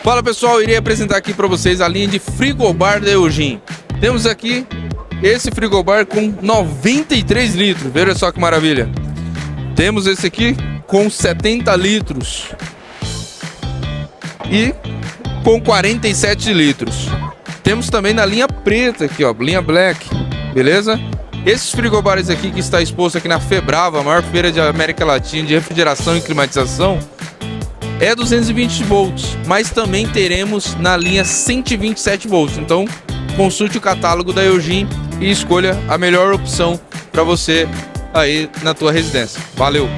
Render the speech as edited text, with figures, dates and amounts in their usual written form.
Fala pessoal, irei apresentar aqui para vocês a linha de frigobar da ELGIN. Temos aqui esse frigobar com 93 litros, veja só que maravilha. Temos esse aqui com 70 litros e com 47 litros. Temos também na linha preta aqui, ó, linha black, beleza? Esses frigobares aqui que está exposto aqui na Febrava, a maior feira de América Latina de refrigeração e climatização, é 220 volts, mas também teremos na linha 127 volts. Então, consulte o catálogo da ELGIN e escolha a melhor opção para você aí na tua residência. Valeu!